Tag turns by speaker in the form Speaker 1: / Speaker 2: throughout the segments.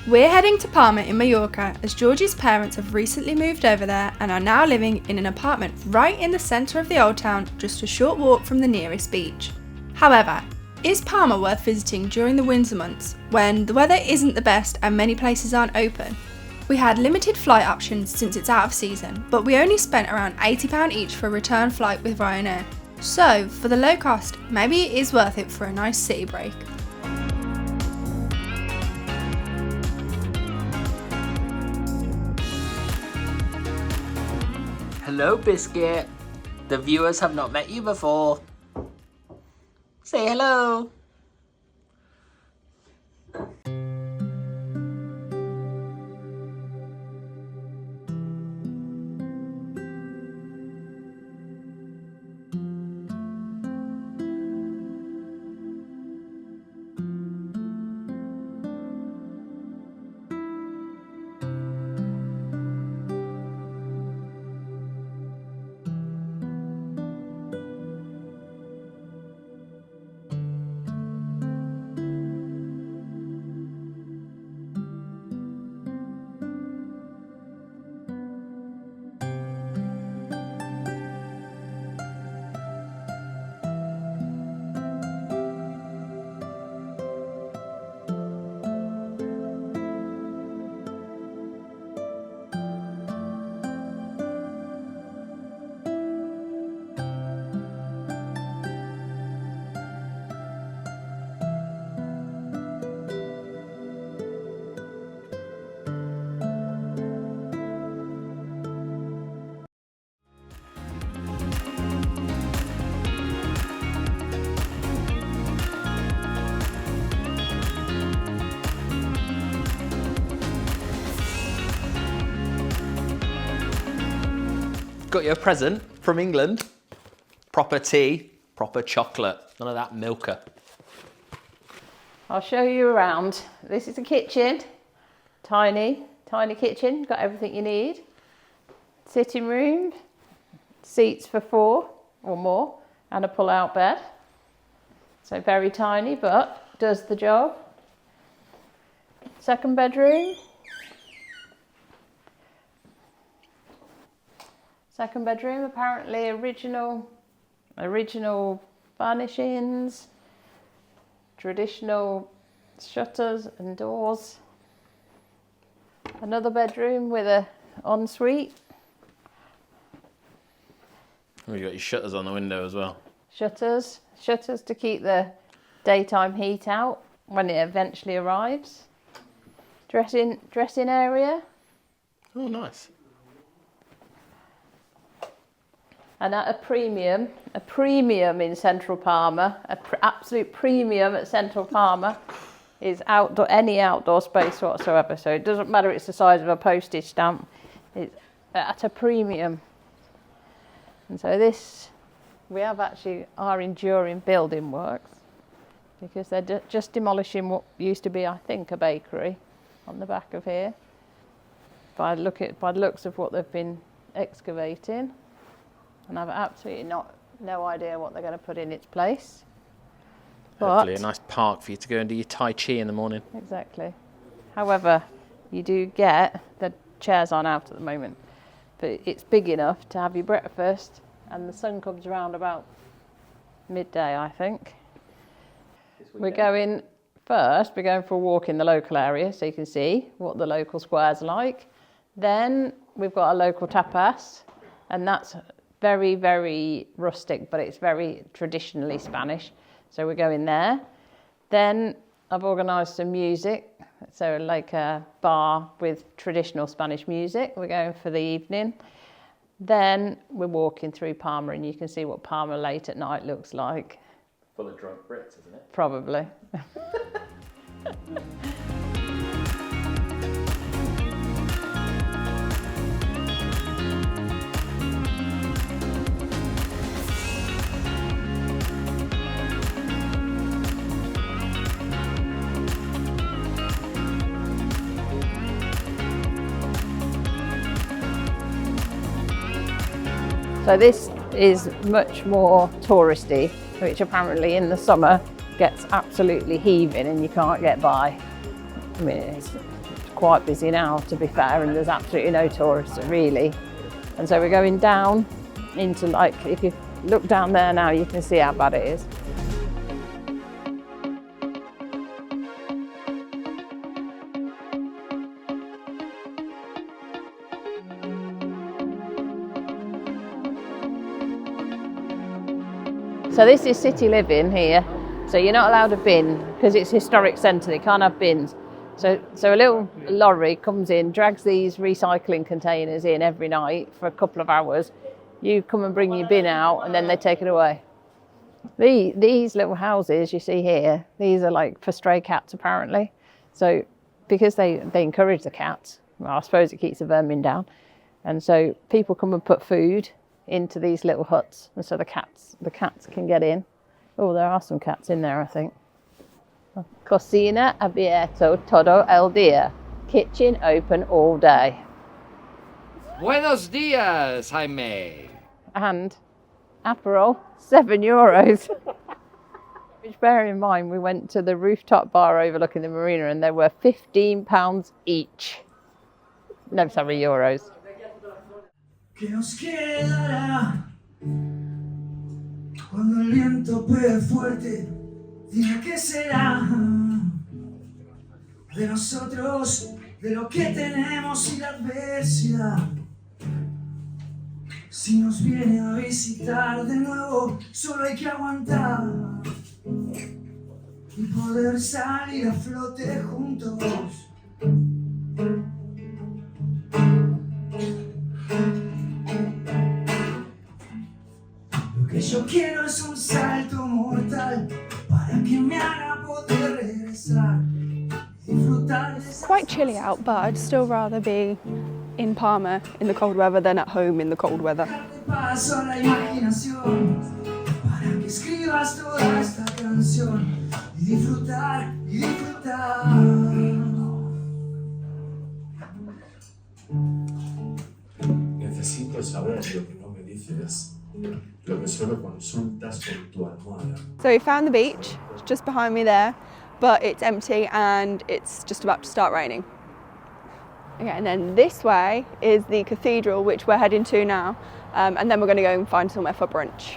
Speaker 1: We're heading to Palma in Mallorca as Georgie's parents have recently moved over there and are now living in an apartment right in the centre of the old town, just a short walk from the nearest beach. However, is Palma worth visiting during the winter months when the weather isn't the best and many places aren't open? We had limited flight options since it's out of season, but we only spent around £80 each for a return flight with Ryanair. So, for the low cost, maybe it is worth it for a nice city break.
Speaker 2: Hello, Biscuit. The viewers have not met you before. Say hello. Got you a present from England. Proper tea, proper chocolate. None of that milker.
Speaker 3: I'll show you around. This is the kitchen. Tiny kitchen. Got everything you need. Sitting room. Seats for 4 or more. And a pull-out bed. So very tiny, but does the job. Second bedroom. Second bedroom, apparently original furnishings, traditional shutters and doors. Another bedroom with a ensuite.
Speaker 2: Oh, you got your shutters on the window as well.
Speaker 3: Shutters to keep the daytime heat out when it eventually arrives. Dressing area.
Speaker 2: Oh, nice.
Speaker 3: And at a premium in central Palma, absolute premium at central Palma is any outdoor space whatsoever. So it doesn't matter it's the size of a postage stamp, it's at a premium. And so we have actually our enduring building works because they're just demolishing what used to be, I think, a bakery on the back of here. By the looks of what they've been excavating. And I've absolutely no idea what they're going to put in its place.
Speaker 2: Hopefully a nice park for you to go and do your Tai Chi in the morning.
Speaker 3: Exactly. However, you do get, the chairs aren't out at the moment, but it's big enough to have your breakfast and the sun comes around about midday, I think. We're going for a walk in the local area so you can see what the local square's like. Then we've got a local tapas, and that's very, very rustic, but it's very traditionally Spanish. So we're going there. Then I've organised some music. So like a bar with traditional Spanish music. We're going for the evening. Then we're walking through Palma and you can see what Palma late at night looks like.
Speaker 2: Full of drunk Brits, isn't it?
Speaker 3: Probably. So this is much more touristy, which apparently in the summer gets absolutely heaving and you can't get by. I mean, it's quite busy now, to be fair, and there's absolutely no tourists really. And so we're going down into, like, if you look down there now, you can see how bad it is. So this is city living here. So you're not allowed a bin because it's historic centre, they can't have bins. So a little lorry comes in, drags these recycling containers in every night for a couple of hours. You come and bring your bin out and then they take it away. These little houses you see here, these are like for stray cats apparently. So because they encourage the cats, well, I suppose it keeps the vermin down. And so people come and put food into these little huts, and so the cats can get in. Oh, there are some cats in there, I think. Cocina abierto todo el día. Kitchen open all day.
Speaker 4: Buenos dias, Jaime.
Speaker 3: And Aperol, €7. Which, bear in mind, we went to the rooftop bar overlooking the marina and they were £15 each. No, sorry, euros.
Speaker 5: ¿Qué nos quedará cuando el viento pegue fuerte? Dime qué será de nosotros, de lo que tenemos y la adversidad. Si nos viene a visitar de nuevo, solo hay que aguantar y poder salir a flote juntos. Yo quiero es un salto mortal para que me haga poder regresar y disfrutar de
Speaker 1: It's quite chilly out, but I'd still rather be in Palma in the cold weather than at home in the cold weather.
Speaker 5: paso a la imaginación para que escribas toda esta canción y disfrutar y disfrutar.
Speaker 6: Necesito saber lo que no me dices. Lo que solo consultas con tu almohada.
Speaker 1: So we found the beach, it's just behind me there, but it's empty and it's just about to start raining. Okay, and then this way is the cathedral, which we're heading to now, and then we're going to go and find somewhere for brunch.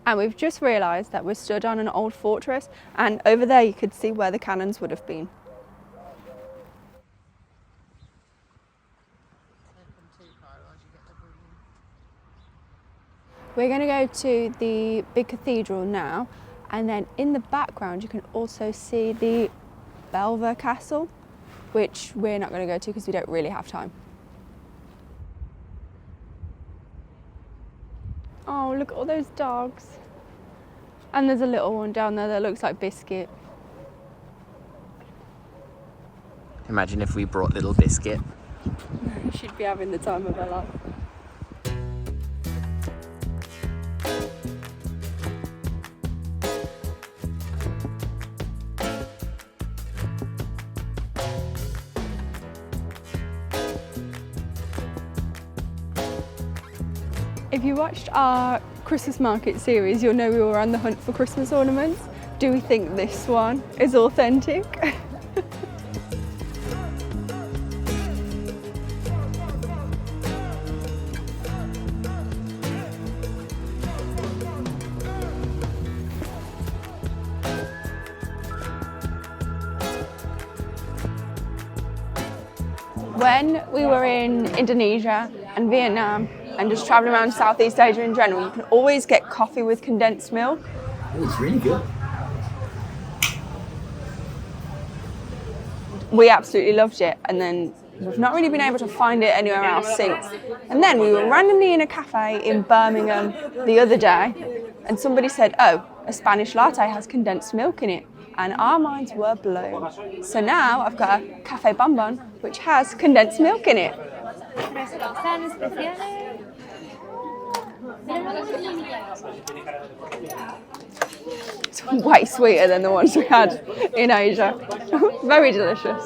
Speaker 1: And we've just realised that we're stood on an old fortress, and over there you could see where the cannons would have been. We're going to go to the big cathedral now, and then in the background you can also see the Belver Castle, which we're not going to go to because we don't really have time. Oh, look at all those dogs. And there's a little one down there that looks like Biscuit.
Speaker 2: Imagine if we brought little Biscuit.
Speaker 1: She'd be having the time of her life. If you watched our Christmas market series, you'll know we were on the hunt for Christmas ornaments. Do we think this one is authentic? When we were in Indonesia and Vietnam and just travelling around Southeast Asia in general, you can always get coffee with condensed milk.
Speaker 6: Oh, it's really good.
Speaker 1: We absolutely loved it, and then we've not really been able to find it anywhere else since. And then we were randomly in a cafe in Birmingham the other day, and somebody said, oh, a Spanish latte has condensed milk in it. And our minds were blown. So now I've got a Cafe Bonbon, which has condensed milk in it. It's way sweeter than the ones we had in Asia. Very delicious.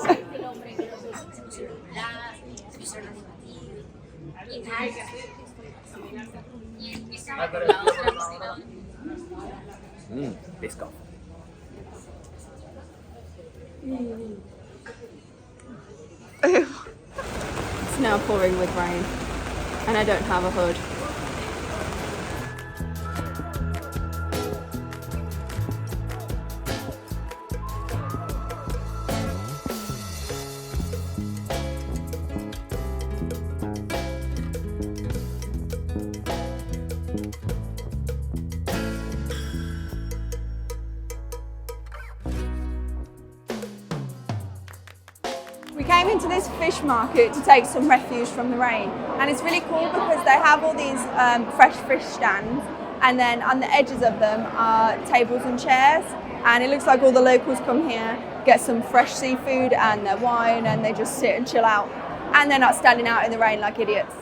Speaker 2: Biscuit.
Speaker 1: now pouring with rain, and I don't have a hood. We came into this fish market to take some refuge from the rain, and it's really cool because they have all these fresh fish stands, and then on the edges of them are tables and chairs, and it looks like all the locals come here, get some fresh seafood and their wine, and they just sit and chill out, and they're not standing out in the rain like idiots.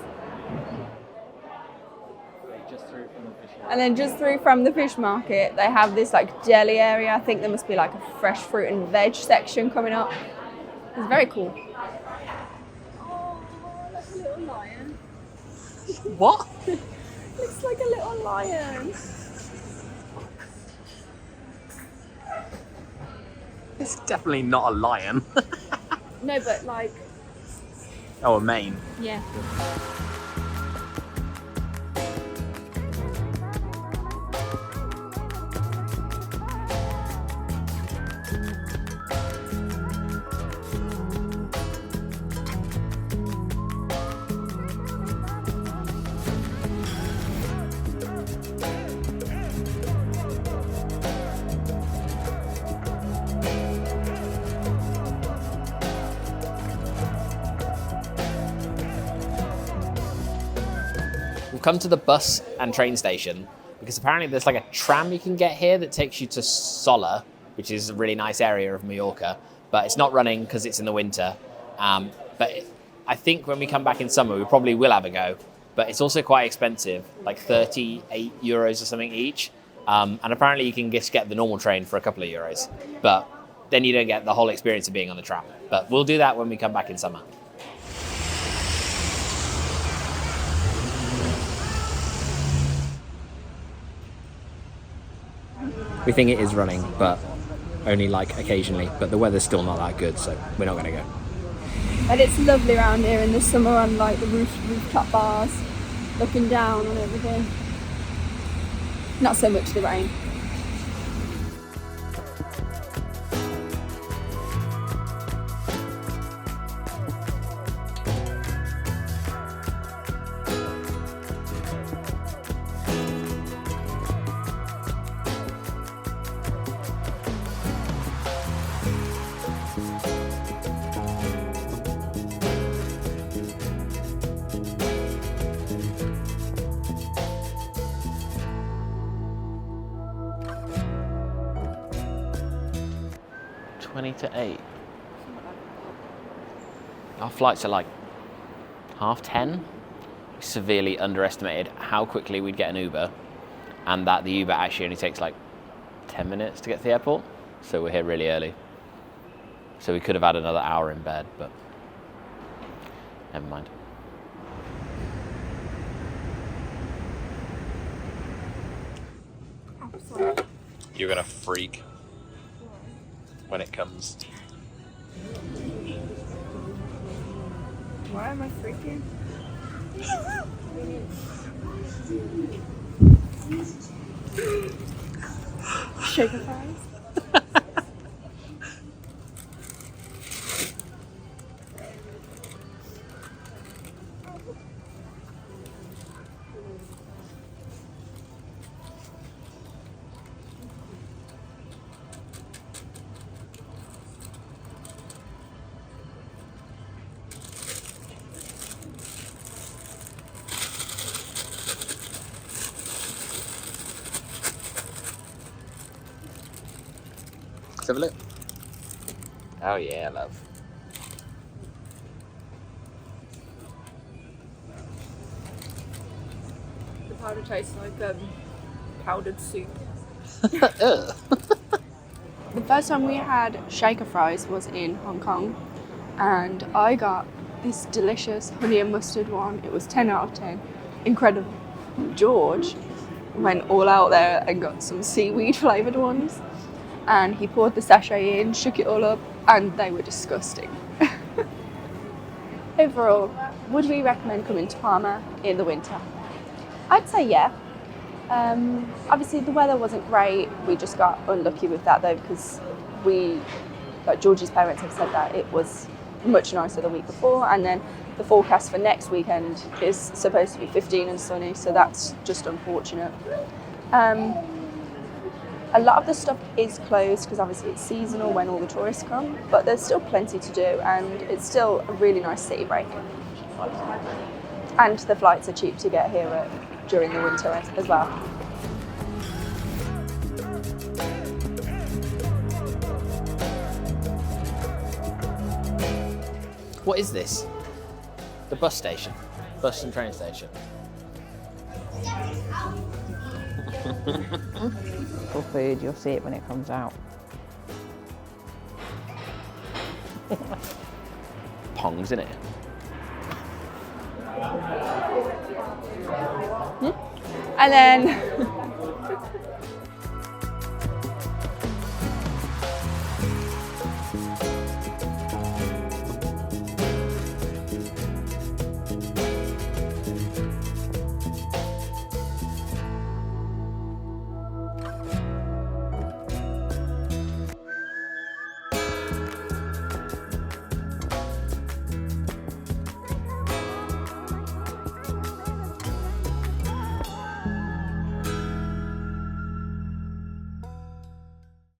Speaker 1: And then just through from the fish market, they have this like deli area. I think there must be like a fresh fruit and veg section coming up. It's very cool. Oh, like a little lion.
Speaker 2: What?
Speaker 1: Looks like a little lion.
Speaker 2: It's definitely not a lion.
Speaker 1: No, but like,
Speaker 2: Oh, a mane.
Speaker 1: yeah.
Speaker 2: We'll come to the bus and train station because apparently there's like a tram you can get here that takes you to Sola, which is a really nice area of Mallorca, but it's not running because it's in the winter. But I think when we come back in summer, we probably will have a go, but it's also quite expensive, like 38 euros or something each. And apparently you can just get the normal train for a couple of euros, but then you don't get the whole experience of being on the tram. But we'll do that when we come back in summer. We think it is running, but only like occasionally. But the weather's still not that good, so we're not going to go.
Speaker 1: And it's lovely around here in the summer on like the rooftop bars, looking down on everything. Not so much the rain.
Speaker 2: To 8. Our flights are like 10:30. We severely underestimated how quickly we'd get an Uber, and that the Uber actually only takes like 10 minutes to get to the airport. So we're here really early. So we could have had another hour in bed, but never mind. You're gonna freak when it comes.
Speaker 1: Why am I freaking? Shaker fries?
Speaker 2: Let's have a look. Oh yeah, love.
Speaker 1: The powder tastes like powdered soup.
Speaker 2: Ugh.
Speaker 1: The first time we had shaker fries was in Hong Kong, and I got this delicious honey and mustard one. It was 10 out of 10. Incredible. George went all out there and got some seaweed flavoured ones, and he poured the sachet in, shook it all up, and they were disgusting. Overall, would we recommend coming to Palma in the winter? I'd say yeah. Obviously the weather wasn't great. We just got unlucky with that though, because Georgie's parents have said that it was much nicer the week before, and then the forecast for next weekend is supposed to be 15 and sunny, so that's just unfortunate. A lot of the stuff is closed because obviously it's seasonal when all the tourists come, but there's still plenty to do, and it's still a really nice city break. And the flights are cheap to get here during the winter as well.
Speaker 2: What is this? The bus station. Bus and train station.
Speaker 3: For food, you'll see it when it comes out.
Speaker 2: Pongs, innit?
Speaker 1: And then